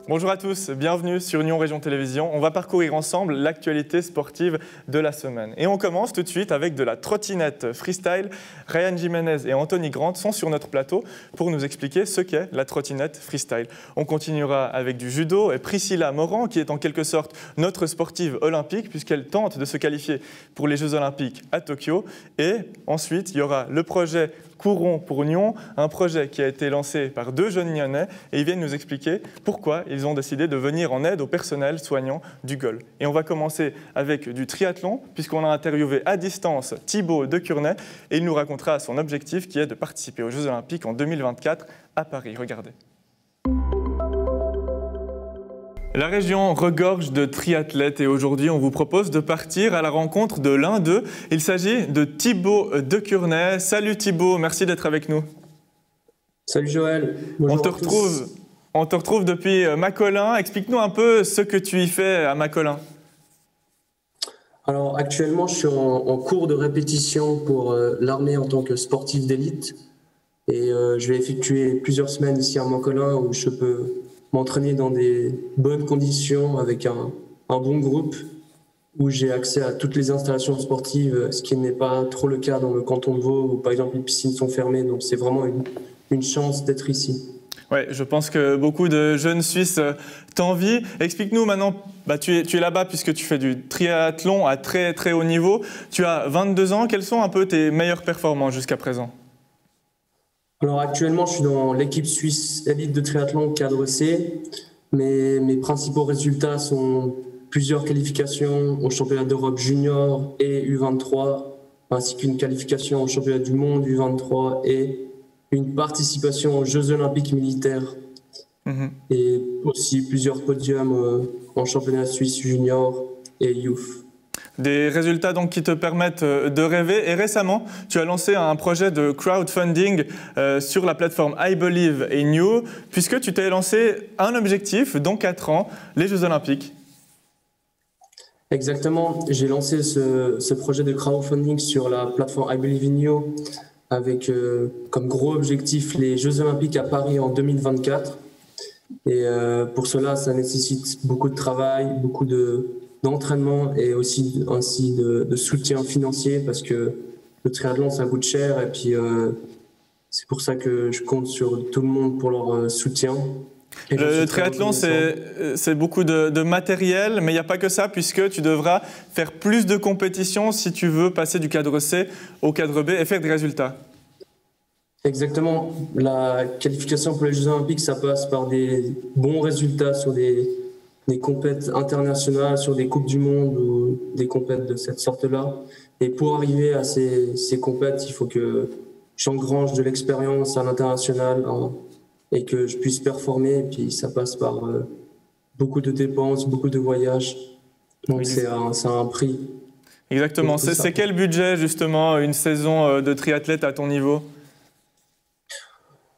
Bonjour à tous, bienvenue sur Nyon Région Télévision. On va parcourir ensemble l'actualité sportive de la semaine. Et on commence tout de suite avec de la trottinette freestyle. Ryan Jiménez et Anthony Grant sont sur notre plateau pour nous expliquer ce qu'est la trottinette freestyle. On continuera avec du judo et Priscilla Morand, qui est en quelque sorte notre sportive olympique puisqu'elle tente de se qualifier pour les Jeux Olympiques à Tokyo. Et ensuite, il y aura le projet Courons pour Nyon, un projet qui a été lancé par deux jeunes Nyonnais et ils viennent nous expliquer pourquoi ils ont décidé de venir en aide au personnel soignant du GOL. Et on va commencer avec du triathlon puisqu'on a interviewé à distance Thibaut de Curnay et il nous racontera son objectif qui est de participer aux Jeux Olympiques en 2024 à Paris. Regardez. La région regorge de triathlètes et aujourd'hui on vous propose de partir à la rencontre de l'un d'eux. Il s'agit de Thibaut de Curnay. Salut Thibaut, merci d'être avec nous. Salut Joël, bonjour On te retrouve depuis Macolin. Explique-nous un peu ce que tu y fais à Macolin. Alors actuellement je suis en cours de répétition pour l'armée en tant que sportif d'élite et je vais effectuer plusieurs semaines ici à Macolin où je peux m'entraîner dans des bonnes conditions avec un bon groupe où j'ai accès à toutes les installations sportives, ce qui n'est pas trop le cas dans le canton de Vaud où par exemple les piscines sont fermées, donc c'est vraiment une chance d'être ici. Oui, je pense que beaucoup de jeunes Suisses t'envient. Explique-nous maintenant, tu es là-bas puisque tu fais du triathlon à très très haut niveau. Tu as 22 ans, quelles sont un peu tes meilleures performances jusqu'à présent ? Alors actuellement, je suis dans l'équipe suisse élite de triathlon cadre C. Mes principaux résultats sont plusieurs qualifications au championnat d'Europe junior et U23, ainsi qu'une qualification au championnat du monde U23 et une participation aux Jeux Olympiques militaires. Et aussi plusieurs podiums en championnat suisse junior et youth. Des résultats donc qui te permettent de rêver. Et récemment, tu as lancé un projet de crowdfunding sur la plateforme I Believe in You, puisque tu t'es lancé un objectif dans 4 ans, les Jeux Olympiques. Exactement. J'ai lancé ce projet de crowdfunding sur la plateforme I Believe in You avec comme gros objectif les Jeux Olympiques à Paris en 2024. Et pour cela, ça nécessite beaucoup de travail, beaucoup d'entraînement et aussi ainsi de soutien financier parce que le triathlon ça coûte cher et puis c'est pour ça que je compte sur tout le monde pour leur soutien. Le triathlon c'est beaucoup de matériel mais il n'y a pas que ça puisque tu devras faire plus de compétitions si tu veux passer du cadre C au cadre B et faire des résultats. Exactement. La qualification pour les Jeux Olympiques ça passe par des bons résultats sur des compètes internationales, sur des Coupes du Monde ou des compètes de cette sorte-là. Et pour arriver à ces compètes, il faut que j'engrange de l'expérience à l'international et que je puisse performer. Et puis ça passe par beaucoup de dépenses, beaucoup de voyages. Donc oui, c'est un prix. Exactement. C'est quel budget justement une saison de triathlète à ton niveau ?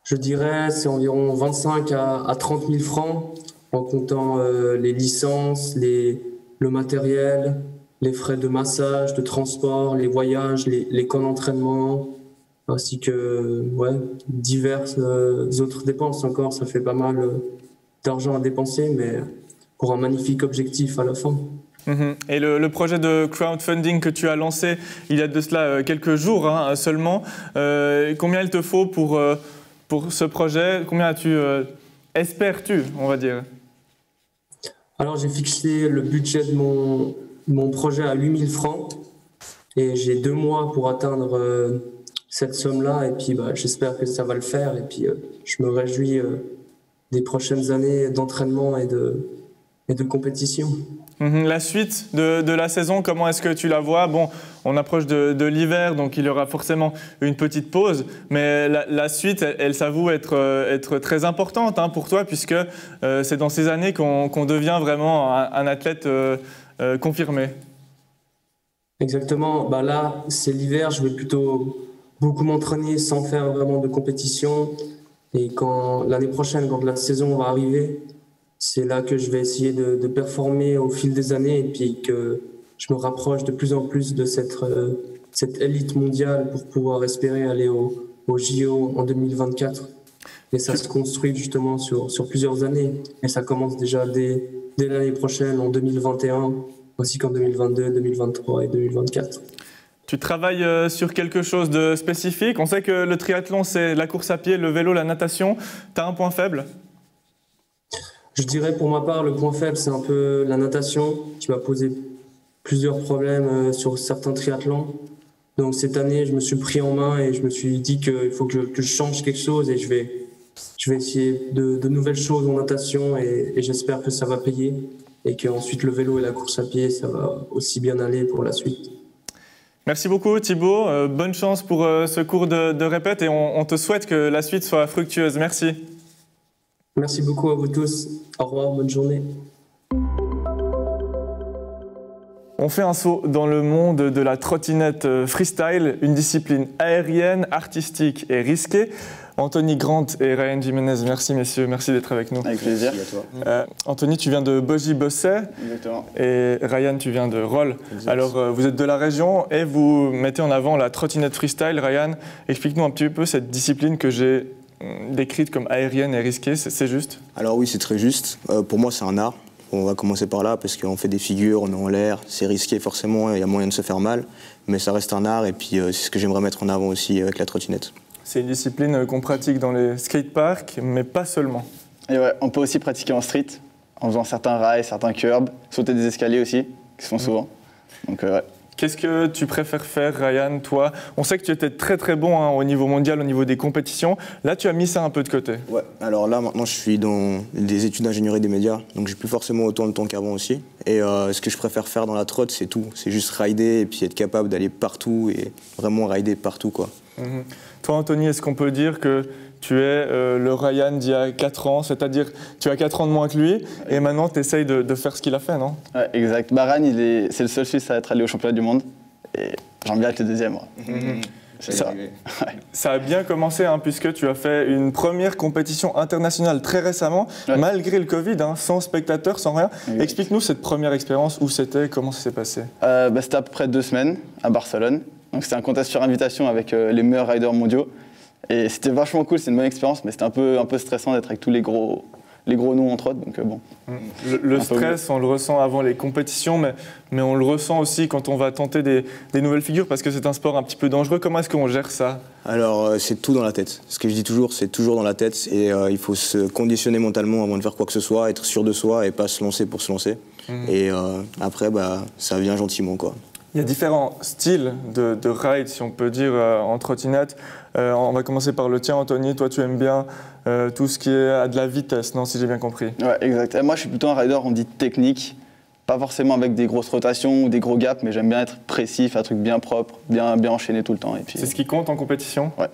Je dirais c'est environ 25 à 30 000 francs. En comptant les licences, le matériel, les frais de massage, de transport, les voyages, les camps d'entraînement, ainsi que diverses autres dépenses encore. Ça fait pas mal d'argent à dépenser, mais pour un magnifique objectif à la fin. Et le projet de crowdfunding que tu as lancé il y a de cela quelques jours seulement, combien il te faut pour ce projet ? Combien espères-tu, on va dire ? Alors j'ai fixé le budget de mon projet à 8 000 francs et j'ai 2 mois pour atteindre cette somme-là et puis j'espère que ça va le faire et puis je me réjouis des prochaines années d'entraînement et de compétition. La suite de la saison, comment est-ce que tu la vois ? Bon, on approche de l'hiver, donc il y aura forcément une petite pause, mais la suite, elle s'avoue être très importante pour toi, puisque c'est dans ces années qu'on devient vraiment un athlète confirmé. Exactement. Là, c'est l'hiver, je vais plutôt beaucoup m'entraîner sans faire vraiment de compétition. Et l'année prochaine, quand la saison va arriver, c'est là que je vais essayer de performer au fil des années et puis que je me rapproche de plus en plus de cette élite mondiale pour pouvoir espérer aller au JO en 2024. Et ça se construit justement sur plusieurs années. Et ça commence déjà dès l'année prochaine, en 2021, ainsi qu'en 2022, 2023 et 2024. Tu travailles sur quelque chose de spécifique? On sait que le triathlon, c'est la course à pied, le vélo, la natation. Tu as un point faible? Je dirais pour ma part, le point faible, c'est un peu la natation qui m'a posé plusieurs problèmes sur certains triathlons. Donc cette année, je me suis pris en main et je me suis dit qu'il faut que je change quelque chose et je vais essayer de nouvelles choses en natation et j'espère que ça va payer et qu'ensuite le vélo et la course à pied, ça va aussi bien aller pour la suite. Merci beaucoup Thibaut, bonne chance pour ce cours de répète et on te souhaite que la suite soit fructueuse. Merci. Merci beaucoup à vous tous. Au revoir, bonne journée. On fait un saut dans le monde de la trottinette freestyle, une discipline aérienne, artistique et risquée. Anthony Grant et Ryan Jimenez, merci messieurs, merci d'être avec nous. Avec plaisir. Merci à toi. Anthony, tu viens de Bogy-Bosset. Exactement. Et Ryan, tu viens de Roll. Exact. Alors, vous êtes de la région et vous mettez en avant la trottinette freestyle. Ryan, explique-nous un petit peu cette discipline que j'ai décrite comme aérienne et risquée, c'est juste? Alors oui, c'est très juste. Pour moi, c'est un art. On va commencer par là parce qu'on fait des figures, on est en l'air, c'est risqué forcément, il y a moyen de se faire mal, mais ça reste un art et puis c'est ce que j'aimerais mettre en avant aussi avec la trottinette. C'est une discipline qu'on pratique dans les skateparks, mais pas seulement. Et ouais, on peut aussi pratiquer en street, en faisant certains rails, certains curbs, sauter des escaliers aussi, qui se font souvent. Donc ouais. Qu'est-ce que tu préfères faire, Ryan, toi? On sait que tu étais très très bon au niveau mondial, au niveau des compétitions. Là, tu as mis ça un peu de côté. Ouais, alors là, maintenant, je suis dans des études d'ingénierie des médias, donc j'ai plus forcément autant de temps qu'avant aussi. Et ce que je préfère faire dans la trotte, c'est tout. C'est juste rider et puis être capable d'aller partout et vraiment rider partout, quoi. Mm-hmm. Toi, Anthony, est-ce qu'on peut dire que tu es le Ryan d'il y a 4 ans, c'est-à-dire tu as 4 ans de moins que lui, et maintenant tu essayes de faire ce qu'il a fait, non? Ouais, exact. Ryan, c'est le seul Suisse à être allé au championnat du monde, et j'aimerais bien être le deuxième. Moi. Ça a bien commencé, hein, puisque tu as fait une première compétition internationale très récemment, malgré le Covid, hein, sans spectateurs, sans rien. Oui. Explique-nous cette première expérience, où c'était, comment ça s'est passé? C'était à peu près 2 semaines à Barcelone. Donc c'était un contest sur invitation avec les meilleurs riders mondiaux. Et c'était vachement cool, c'est une bonne expérience, mais c'était un peu stressant d'être avec tous les gros noms en trotte, donc bon. Le stress, on le ressent avant les compétitions, mais on le ressent aussi quand on va tenter des nouvelles figures, parce que c'est un sport un petit peu dangereux. Comment est-ce qu'on gère ça? Alors, c'est tout dans la tête. Ce que je dis toujours, c'est toujours dans la tête, et il faut se conditionner mentalement avant de faire quoi que ce soit, être sûr de soi et pas se lancer pour se lancer. Et après, ça vient gentiment, quoi. Il y a différents styles de ride, si on peut dire, en trottinette. On va commencer par le tien, Anthony. Toi, tu aimes bien tout ce qui est à de la vitesse, non, si j'ai bien compris? Ouais, exact. Et moi, je suis plutôt un rider, on dit technique. Pas forcément avec des grosses rotations ou des gros gaps, mais j'aime bien être précis, faire un truc bien propre, bien enchaîné tout le temps. C'est ce qui compte en compétition? Ouais.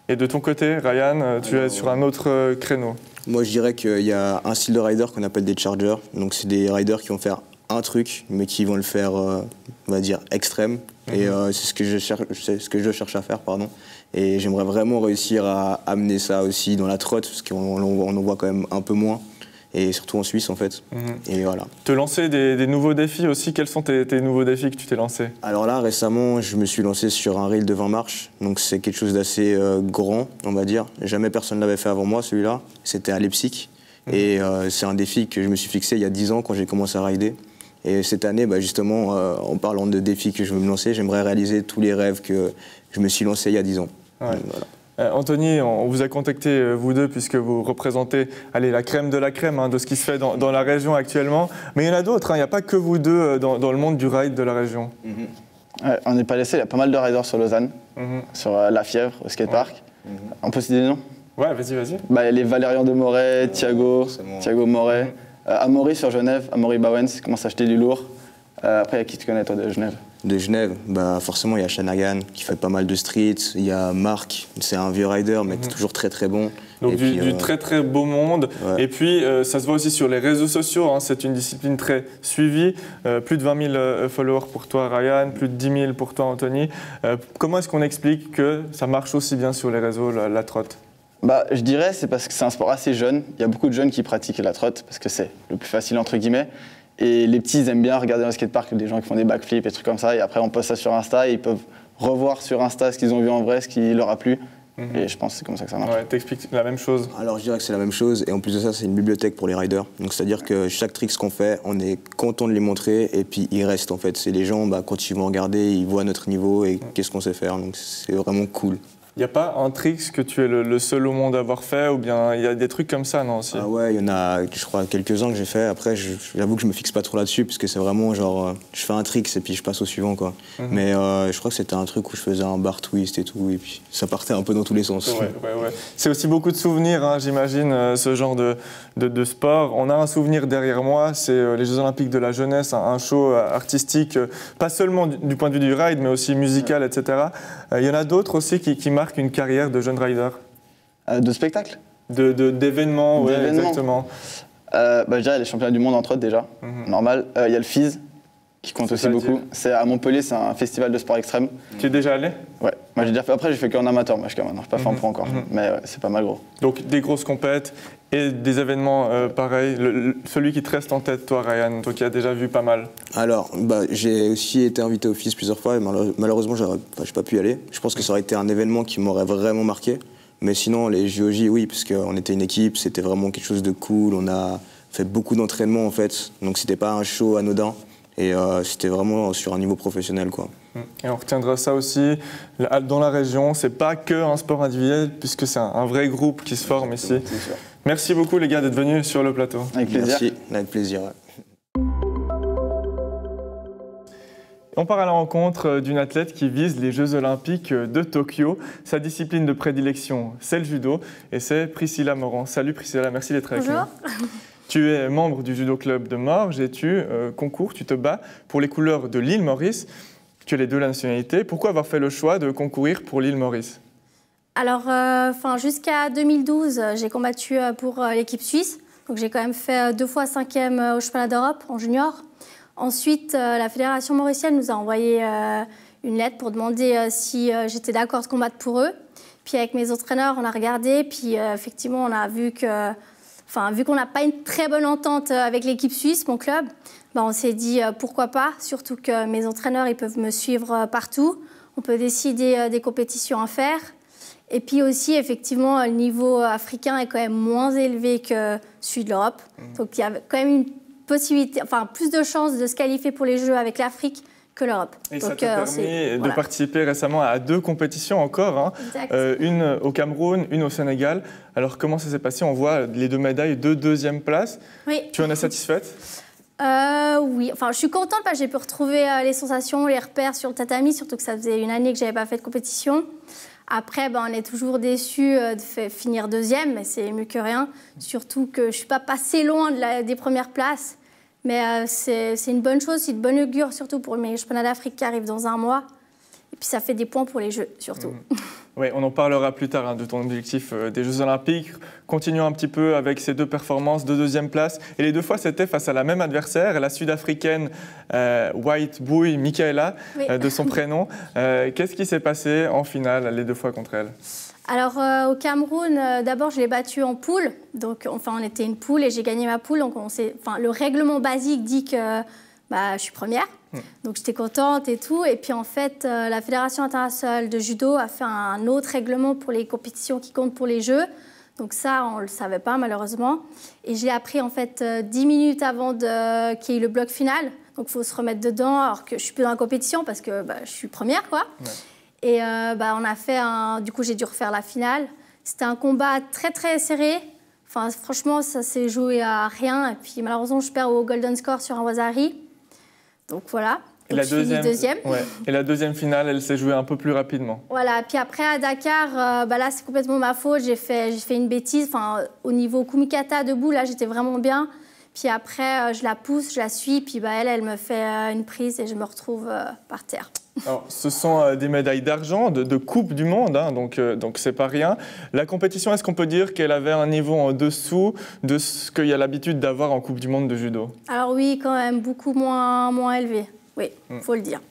Et de ton côté, Ryan, tu es sur un autre créneau? Moi, je dirais qu'il y a un style de rider qu'on appelle des chargers. Donc, c'est des riders qui vont faire un truc, mais qui vont le faire, on va dire, extrême. Et c'est ce que je cherche à faire, pardon. Et j'aimerais vraiment réussir à amener ça aussi dans la trotte, parce qu'on en voit quand même un peu moins. Et surtout en Suisse, en fait. Et voilà. Te lancer des nouveaux défis aussi, quels sont tes nouveaux défis que tu t'es lancé? Alors là, récemment, je me suis lancé sur un rail de 20 marches. Donc c'est quelque chose d'assez grand, on va dire. Jamais personne ne l'avait fait avant moi, celui-là. C'était à Leipzig. Et c'est un défi que je me suis fixé il y a 10 ans quand j'ai commencé à rider. Et cette année, justement, en parlant de défis que je veux me lancer, j'aimerais réaliser tous les rêves que je me suis lancé il y a 10 ans. Ouais. Donc, voilà. Anthony, on vous a contacté, vous deux, puisque vous représentez la crème de la crème de ce qui se fait dans la région actuellement. Mais il y en a d'autres, il n'y a pas que vous deux dans le monde du ride de la région. Ouais, on n'est pas laissé, il y a pas mal de riders sur Lausanne, sur La Fièvre, au skatepark. On peut citer des noms? Ouais, vas-y. Les Valérian de Moret, Thiago Moret. Amaury sur Genève, Amaury Bowens, qui commence à acheter du lourd. Après, il y a qui te connaît, toi, de Genève? De Genève, forcément, il y a Shanagan qui fait pas mal de street. Il y a Marc, c'est un vieux rider, mais toujours très très bon. Donc du très très beau monde. Ouais. Et puis, ça se voit aussi sur les réseaux sociaux. C'est une discipline très suivie. Plus de 20 000 followers pour toi, Ryan, plus de 10 000 pour toi, Anthony. Comment est-ce qu'on explique que ça marche aussi bien sur les réseaux, la trotte? Je dirais c'est parce que c'est un sport assez jeune. Il y a beaucoup de jeunes qui pratiquent la trotte parce que c'est le plus facile entre guillemets. Et les petits ils aiment bien regarder dans le skatepark des gens qui font des backflips et trucs comme ça. Et après on poste ça sur Insta et ils peuvent revoir sur Insta ce qu'ils ont vu en vrai, ce qui leur a plu. Et je pense que c'est comme ça que ça marche. Ouais, t'expliques la même chose. Alors je dirais que c'est la même chose et en plus de ça c'est une bibliothèque pour les riders. Donc c'est-à-dire que chaque trick qu'on fait, on est content de les montrer et puis ils restent en fait. C'est les gens, quand ils vont regarder, ils voient notre niveau et qu'est-ce qu'on sait faire. Donc c'est vraiment cool. Il n'y a pas un trick que tu es le seul au monde à avoir fait ou bien il y a des trucs comme ça, non aussi? Ah ouais, il y en a, je crois, quelques-uns que j'ai fait. Après, j'avoue que je me fixe pas trop là-dessus parce que c'est vraiment genre, je fais un trick et puis je passe au suivant quoi. Mais je crois que c'était un truc où je faisais un bar twist et tout et puis ça partait un peu dans tous les sens. Ouais. C'est aussi beaucoup de souvenirs, hein, j'imagine, ce genre de sport. On a un souvenir derrière moi, c'est les Jeux Olympiques de la jeunesse, un show artistique, pas seulement du point de vue du ride, mais aussi musical, etc. Il y en a d'autres aussi qui marquent une carrière de jeune rider. De spectacle? D'événements, ouais, D'événements. Exactement. Je dirais les championnats du monde entre autres déjà, normal. Il y a le FIS qui compte aussi beaucoup. C'est à Montpellier, c'est un festival de sport extrême. Tu es déjà allé? Ouais, moi j'ai déjà fait. Après j'ai fait qu'en amateur, moi jusqu'à maintenant, je n'ai pas fait en pro encore, mais ouais, c'est pas mal gros. Donc des grosses compètes et des événements pareils. Celui qui te reste en tête, toi Ryan, toi qui as déjà vu pas mal. Alors, j'ai aussi été invité au FIS plusieurs fois et malheureusement, j'ai pas pu y aller. Je pense que ça aurait été un événement qui m'aurait vraiment marqué. Mais sinon, les JOJ, oui, parce qu'on était une équipe, c'était vraiment quelque chose de cool. On a fait beaucoup d'entraînement en fait, donc c'était pas un show anodin. Et c'était vraiment sur un niveau professionnel, quoi. Et on retiendra ça aussi, dans la région, c'est pas que un sport individuel, puisque c'est un vrai groupe qui se forme ici. Merci beaucoup les gars d'être venus sur le plateau. Avec plaisir. Merci, avec plaisir. Ouais. On part à la rencontre d'une athlète qui vise les Jeux Olympiques de Tokyo. Sa discipline de prédilection, c'est le judo, et c'est Priscilla Morand. Salut Priscilla, merci d'être avec nous. Bonjour. Tu es membre du judo club de Morges et tu concours, tu te bats pour les couleurs de l'île Maurice. Tu as les deux nationalités. Pourquoi avoir fait le choix de concourir pour l'île Maurice? Alors, jusqu'à 2012, j'ai combattu pour l'équipe suisse. Donc, j'ai quand même fait 2 fois 5e au championnat d'Europe en junior. Ensuite, la fédération mauricienne nous a envoyé une lettre pour demander si j'étais d'accord de combattre pour eux. Puis avec mes entraîneurs, on a regardé. Puis effectivement, on a vu que, vu qu'on n'a pas une très bonne entente avec l'équipe suisse, mon club, on s'est dit pourquoi pas. Surtout que mes entraîneurs, ils peuvent me suivre partout. On peut décider des compétitions à faire. Et puis aussi, effectivement, le niveau africain est quand même moins élevé que celui de l'Europe. Donc il y a quand même une possibilité, plus de chances de se qualifier pour les Jeux avec l'Afrique que l'Europe. Et donc, ça t'a permis de participer récemment à 2 compétitions encore, hein. Une au Cameroun, une au Sénégal. Alors comment ça s'est passé? On voit les 2 médailles de 2e place. Oui. Tu en es satisfaite? Oui, je suis contente parce que j'ai pu retrouver les sensations, les repères sur le tatami, surtout que ça faisait une année que je n'avais pas fait de compétition. Après, on est toujours déçus de finir 2e, mais c'est mieux que rien. Surtout que je ne suis pas passée loin des premières places. Mais c'est une bonne chose, c'est une bonne augure, surtout pour mes championnats d'Afrique qui arrivent dans 1 mois. Et puis ça fait des points pour les Jeux, surtout. Oui, on en parlera plus tard de ton objectif des Jeux Olympiques. Continuons un petit peu avec ces 2 performances de 2e place. Et les 2 fois, c'était face à la même adversaire, la Sud-Africaine White Bouy Michaela, de son prénom. Qu'est-ce qui s'est passé en finale les 2 fois contre elle? Alors, au Cameroun, d'abord, je l'ai battue en poule. Donc, on était une poule et j'ai gagné ma poule. Donc, le règlement basique dit que je suis première. Donc, j'étais contente et tout. Et puis, en fait, la Fédération internationale de judo a fait un autre règlement pour les compétitions qui comptent pour les Jeux. Donc, ça, on ne le savait pas, malheureusement. Et je l'ai appris, en fait, 10 minutes avant qu'il y ait eu le bloc final. Donc, il faut se remettre dedans, alors que je ne suis plus dans la compétition parce que je suis première, quoi. Ouais. Et on a fait du coup, j'ai dû refaire la finale. C'était un combat très, très serré. Franchement, ça s'est joué à rien. Et puis, malheureusement, je perds au golden score sur un wasari. Donc, voilà. Donc, je finis 2e. Ouais. Et la 2e finale, elle s'est jouée un peu plus rapidement. Voilà. Puis après, à Dakar, là, c'est complètement ma faute. J'ai fait une bêtise. Au niveau kumikata, debout, là, j'étais vraiment bien. Puis après, je la pousse, je la suis. Puis elle me fait une prise et je me retrouve par terre. Alors, ce sont des médailles d'argent, de Coupe du Monde, hein, donc c'est pas rien. La compétition, est-ce qu'on peut dire qu'elle avait un niveau en dessous de ce qu'il y a l'habitude d'avoir en Coupe du Monde de judo? Alors oui, quand même, beaucoup moins élevé. Oui, faut le dire.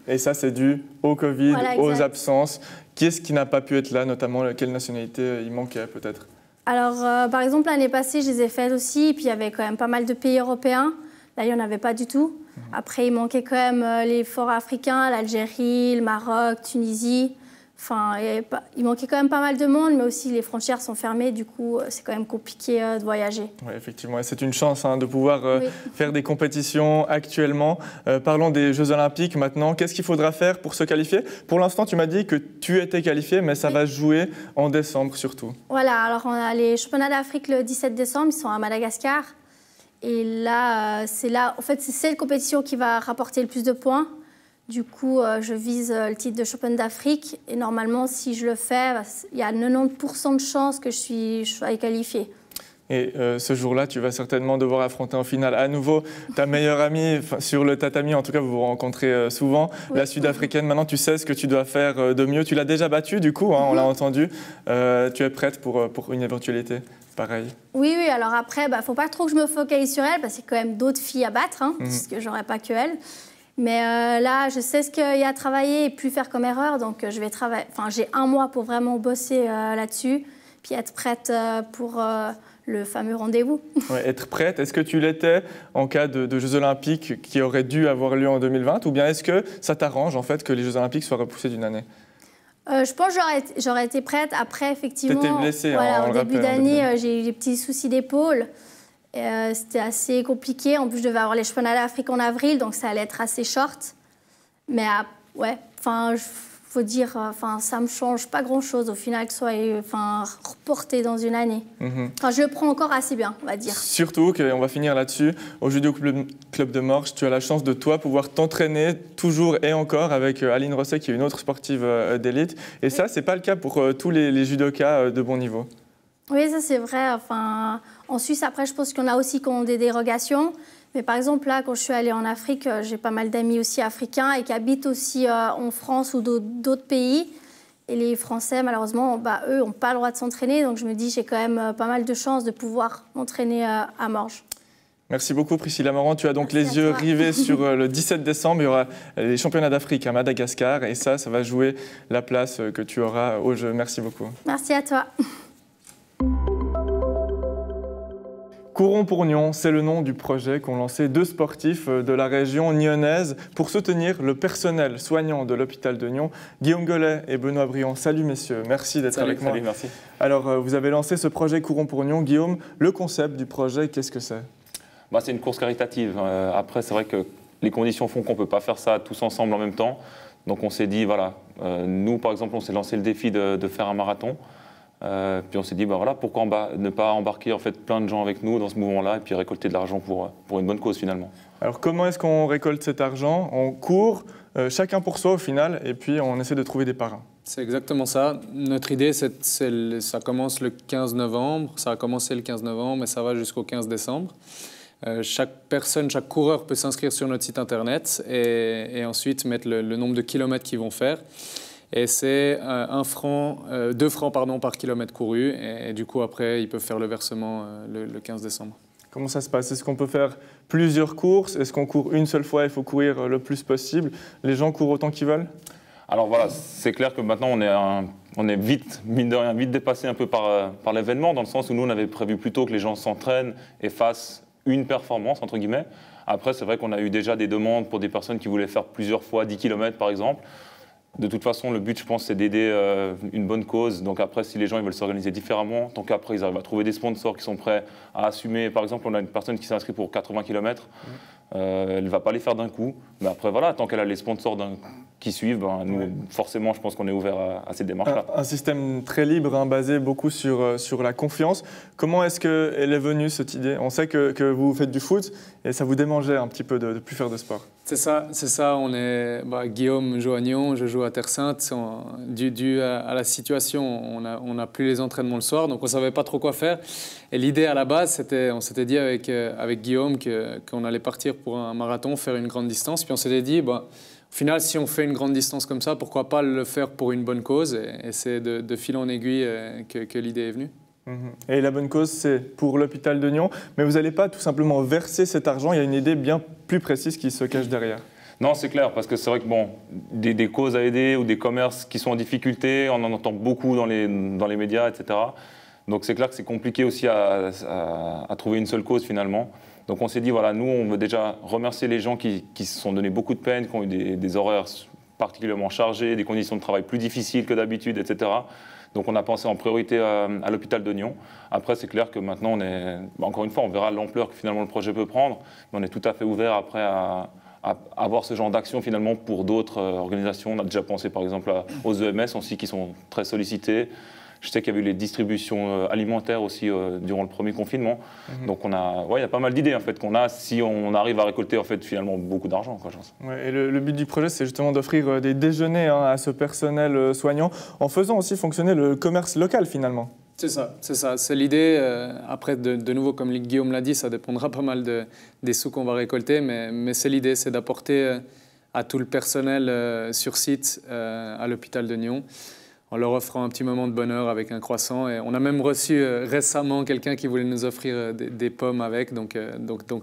Et ça, c'est dû au Covid, voilà, aux absences. Qui est-ce qui n'a pas pu être là, notamment quelle nationalité il manquait peut-être? Alors, par exemple, l'année passée, je les ai faites aussi, puis il y avait quand même pas mal de pays européens. Là, il n'y en avait pas du tout. Après, il manquait quand même les forts africains, l'Algérie, le Maroc, Tunisie. Enfin, il manquait quand même pas mal de monde, mais aussi les frontières sont fermées, du coup, c'est quand même compliqué de voyager. Oui, effectivement, et c'est une chance de pouvoir Oui. faire des compétitions actuellement. Parlons des Jeux Olympiques maintenant. Qu'est-ce qu'il faudra faire pour se qualifier? Pour l'instant, tu m'as dit que tu étais qualifié, mais ça va se jouer en décembre surtout. Voilà, alors on a les championnats d'Afrique le 17 décembre, ils sont à Madagascar. Et là, en fait, c'est cette compétition qui va rapporter le plus de points. Du coup, je vise le titre de championne d'Afrique. Et normalement, si je le fais, il y a 90% de chances que je sois qualifiée. Et ce jour-là, tu vas certainement devoir affronter en finale à nouveau ta meilleure amie sur le tatami. En tout cas, vous vous rencontrez souvent, oui. La Sud-Africaine. Maintenant, tu sais ce que tu dois faire de mieux. Tu l'as déjà battue, du coup, on l'a entendu. Tu es prête pour une éventualité pareille? Oui. Alors après, faut pas trop que je me focalise sur elle, parce qu'il y a quand même d'autres filles à battre, puisque j'aurais pas que elle. Mais là, je sais ce qu'il y a à travailler et plus faire comme erreur. Donc, je vais travailler. Enfin, j'ai 1 mois pour vraiment bosser là-dessus, puis être prête pour le fameux rendez-vous. Ouais, être prête. Est-ce que tu l'étais en cas de Jeux Olympiques qui auraient dû avoir lieu en 2020, ou bien est-ce que ça t'arrange en fait que les Jeux Olympiques soient repoussés d'une année? Je pense que j'aurais été prête. Après, effectivement, t'étais blessée, voilà, au début d'année, j'ai eu des petits soucis d'épaule. C'était assez compliqué. En plus, je devais avoir les championnats d'Afrique en avril, donc ça allait être assez short. Mais ouais, faut dire, ça me change pas grand-chose au final que ce soit reporté dans une année. Je le prends encore assez bien, on va dire. Surtout qu'on va finir là-dessus. Au Judo Club de Morges, tu as la chance de pouvoir t'entraîner toujours et encore avec Aline Rosset, qui est une autre sportive d'élite. Et ça, c'est pas le cas pour tous les judokas de bon niveau. Oui, ça c'est vrai. En Suisse, après, je pense qu'il y en a aussi qui ont des dérogations. Mais par exemple, là, quand je suis allée en Afrique, j'ai pas mal d'amis aussi africains et qui habitent aussi en France ou d'autres pays. Et les Français, malheureusement, eux, n'ont pas le droit de s'entraîner. Donc je me dis, j'ai quand même pas mal de chances de pouvoir m'entraîner à Morges. Merci beaucoup Priscilla Morand. Tu as donc les yeux rivés sur le 17 décembre. Il y aura les championnats d'Afrique à Madagascar. Et ça va jouer la place que tu auras au jeu. Merci beaucoup. Merci à toi. Courons pour Nyon, c'est le nom du projet qu'ont lancé 2 sportifs de la région nyonnaise pour soutenir le personnel soignant de l'hôpital de Nyon. Guillaume Gollet et Benoît Briand. Salut messieurs, merci d'être avec moi. Salut, merci. Alors, vous avez lancé ce projet Courons pour Nyon. Guillaume, le concept du projet, qu'est-ce que c'est? C'est une course caritative. Après, c'est vrai que les conditions font qu'on ne peut pas faire ça tous ensemble en même temps. Donc on s'est dit, voilà, nous par exemple, on s'est lancé le défi de faire un marathon. Puis on s'est dit, pourquoi ne pas embarquer en fait plein de gens avec nous dans ce mouvement-là et puis récolter de l'argent pour une bonne cause finalement. Alors comment est-ce qu'on récolte cet argent? On court, chacun pour soi au final, et puis on essaie de trouver des parrains. C'est exactement ça. Notre idée, ça commence le 15 novembre, ça a commencé le 15 novembre et ça va jusqu'au 15 décembre. Chaque coureur peut s'inscrire sur notre site internet et ensuite mettre le nombre de kilomètres qu'ils vont faire. Et c'est 2 francs par kilomètre couru. Et du coup, après, ils peuvent faire le versement le 15 décembre. Comment ça se passe? Est-ce qu'on peut faire plusieurs courses? Est-ce qu'on court une seule fois? Il faut courir le plus possible. Les gens courent autant qu'ils veulent? Alors voilà, c'est clair que maintenant, on est vite, mine de rien, vite dépassé un peu par l'événement, dans le sens où nous, on avait prévu plutôt que les gens s'entraînent et fassent une performance, entre guillemets. Après, c'est vrai qu'on a eu déjà des demandes pour des personnes qui voulaient faire plusieurs fois 10 km, par exemple. De toute façon, le but, je pense, c'est d'aider une bonne cause. Donc après, si les gens ils veulent s'organiser différemment, tant qu'après, ils arrivent à trouver des sponsors qui sont prêts à assumer. Par exemple, on a une personne qui s'est inscrite pour 80 km. Elle ne va pas les faire d'un coup. Mais après, voilà, tant qu'elle a les sponsors qui suivent, nous, forcément, je pense qu'on est ouvert à cette démarche-là. Un système très libre, basé beaucoup sur la confiance. Comment est-ce qu'elle est venue, cette idée? On sait que vous faites du foot et ça vous démangeait un petit peu de ne plus faire de sport. C'est ça. Guillaume joue à Nyon, je joue à Terre Sainte. Dû à la situation, on n'a plus les entraînements le soir, donc on ne savait pas trop quoi faire. Et l'idée à la base, on s'était dit avec Guillaume qu'on allait partir pour un marathon, faire une grande distance. Puis on s'était dit, au final, si on fait une grande distance comme ça, pourquoi pas le faire pour une bonne cause? Et c'est de fil en aiguille que l'idée est venue. Et la bonne cause, c'est pour l'hôpital de Nyon. Mais vous n'allez pas tout simplement verser cet argent, il y a une idée bien plus précise qui se cache derrière. Non, c'est clair, parce que c'est vrai que des causes à aider ou des commerces qui sont en difficulté, on en entend beaucoup dans les médias, etc. Donc c'est clair que c'est compliqué aussi à trouver une seule cause finalement. Donc on s'est dit, voilà, nous, on veut déjà remercier les gens qui se sont donné beaucoup de peine, qui ont eu des horaires particulièrement chargé, des conditions de travail plus difficiles que d'habitude, etc. Donc on a pensé en priorité à l'hôpital de Nyon. Après, c'est clair que maintenant, encore une fois, on verra l'ampleur que finalement le projet peut prendre, mais on est tout à fait ouvert après à avoir ce genre d'action finalement pour d'autres organisations. On a déjà pensé par exemple aux EMS aussi qui sont très sollicités. Je sais qu'il y avait eu les distributions alimentaires aussi durant le premier confinement. Donc il y a pas mal d'idées en fait qu'on a si on arrive à récolter en fait finalement beaucoup d'argent. Ouais, et le but du projet, c'est justement d'offrir des déjeuners à ce personnel soignant en faisant aussi fonctionner le commerce local finalement. C'est ça, c'est l'idée. Après, de nouveau, comme Guillaume l'a dit, ça dépendra pas mal des sous qu'on va récolter, mais c'est l'idée, c'est d'apporter à tout le personnel sur site à l'hôpital de Nyon, en leur offrant un petit moment de bonheur avec un croissant. Et on a même reçu récemment quelqu'un qui voulait nous offrir des pommes avec, donc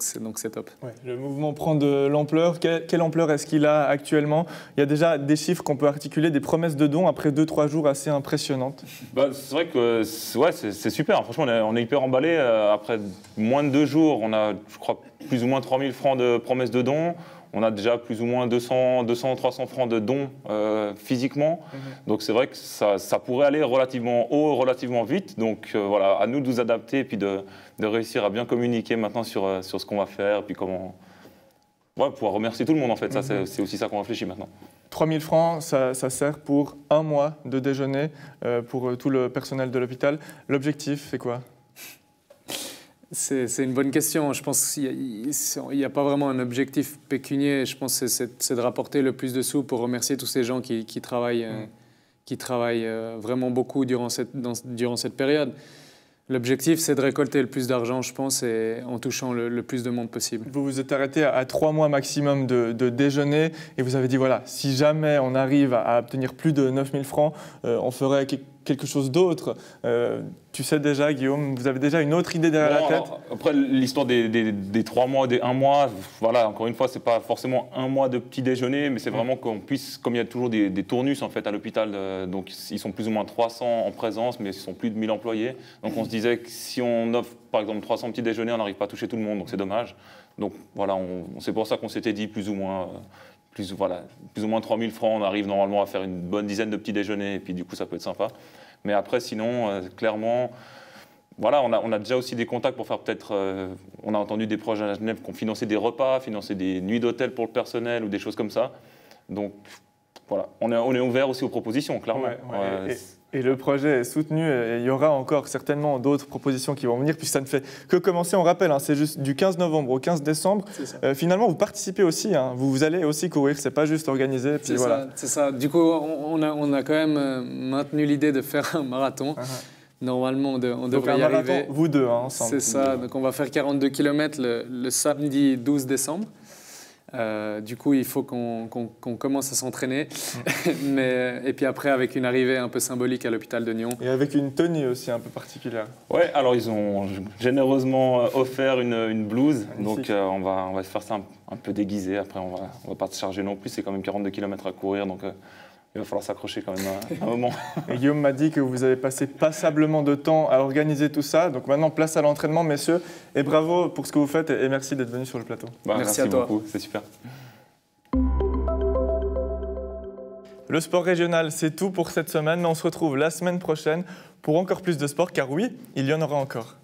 c'est top. Ouais, le mouvement prend de l'ampleur. Quelle ampleur est-ce qu'il a actuellement? Il y a déjà des chiffres qu'on peut articuler, des promesses de dons après 2-3 jours assez impressionnantes. C'est vrai que c'est super. Franchement, on est hyper emballé. Après moins de 2 jours, on a, je crois, plus ou moins 3 000 francs de promesses de dons. On a déjà plus ou moins 200-300 francs de dons physiquement. Donc c'est vrai que ça pourrait aller relativement haut, relativement vite. Donc voilà, à nous de nous adapter et puis de réussir à bien communiquer maintenant sur ce qu'on va faire et puis comment pouvoir remercier tout le monde en fait. Ça, c'est aussi ça qu'on réfléchit maintenant. 3 000 francs, ça sert pour 1 mois de déjeuner pour tout le personnel de l'hôpital. L'objectif, c'est quoi ? C'est une bonne question. Je pense qu'il n'y a pas vraiment un objectif pécunier. Je pense que c'est de rapporter le plus de sous pour remercier tous ces gens qui travaillent vraiment beaucoup durant cette période. L'objectif, c'est de récolter le plus d'argent, je pense, et en touchant le plus de monde possible. Vous vous êtes arrêté à 3 mois maximum de déjeuner et vous avez dit, voilà, si jamais on arrive à obtenir plus de 9 000 francs, on ferait quelque chose d'autre. Tu sais déjà, Guillaume, vous avez déjà une autre idée derrière la tête? Après, l'histoire des 3 mois, des 1 mois, voilà, encore une fois, c'est pas forcément 1 mois de petit déjeuner, mais c'est vraiment qu'on puisse, comme il y a toujours des tournus en fait à l'hôpital, donc ils sont plus ou moins 300 en présence, mais ils sont plus de 1000 employés. Donc on se disait que si on offre par exemple 300 petits déjeuners, on n'arrive pas à toucher tout le monde, donc c'est dommage. Donc voilà, c'est pour ça qu'on s'était dit plus ou moins 3 000 francs, on arrive normalement à faire une bonne dizaine de petits déjeuners, et puis du coup ça peut être sympa. Mais après, sinon, clairement, voilà, on a déjà aussi des contacts pour faire peut-être... on a entendu des projets à Genève qui ont financé des repas, financé des nuits d'hôtel pour le personnel ou des choses comme ça. Donc voilà, on est ouvert aussi aux propositions, clairement. Et le projet est soutenu et il y aura encore certainement d'autres propositions qui vont venir, puisque ça ne fait que commencer. On rappelle, c'est juste du 15 novembre au 15 décembre. Finalement, vous participez aussi, vous allez aussi courir, c'est pas juste organisé. C'est ça. Du coup, on a quand même maintenu l'idée de faire un marathon. Normalement, on devrait y arriver. Marathon, vous deux, ensemble. C'est ça, donc on va faire 42 km le samedi 12 décembre. Du coup, il faut qu'on commence à s'entraîner. Et puis après, avec une arrivée un peu symbolique à l'hôpital de Nyon. Et avec une tenue aussi un peu particulière. Ouais, alors ils ont généreusement offert une blouse. Magnifique. Donc on va se faire ça un peu déguisé. Après, on va pas se charger non plus. C'est quand même 42 km à courir. Donc il va falloir s'accrocher quand même un moment. Et Guillaume m'a dit que vous avez passé passablement de temps à organiser tout ça. Donc maintenant, place à l'entraînement, messieurs. Et bravo pour ce que vous faites et merci d'être venu sur le plateau. Merci à toi. Beaucoup, c'est super. Le sport régional, c'est tout pour cette semaine. Mais on se retrouve la semaine prochaine pour encore plus de sport, car oui, il y en aura encore.